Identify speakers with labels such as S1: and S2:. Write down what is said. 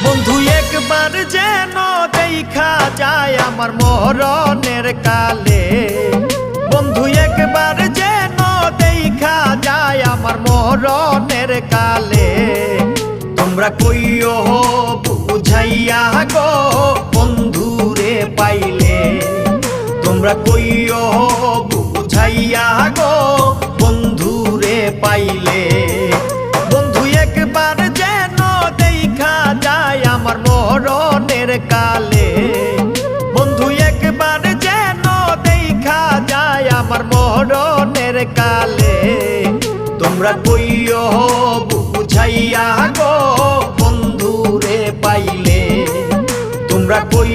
S1: বন্ধু একবার যেন দেখা যায় আমার মরণের কালে, বন্ধু একবার যেন দেখা যায় আমার মরণের কালে। তোমরা কইও বুঝাইয়া গো বন্ধুরে পাইলে, তোমরা কইও বুঝাইয়া গো বন্ধুরে পাইলে। বন্ধু একবার যেন দেখা যায় আমার মরণের কালে, বন্ধু একবার যেন দেখা যায় আমার মরণের কালে। তোমরা কইও বুঝাইয়া গো বন্ধুরে পাইলে, তোমরা কই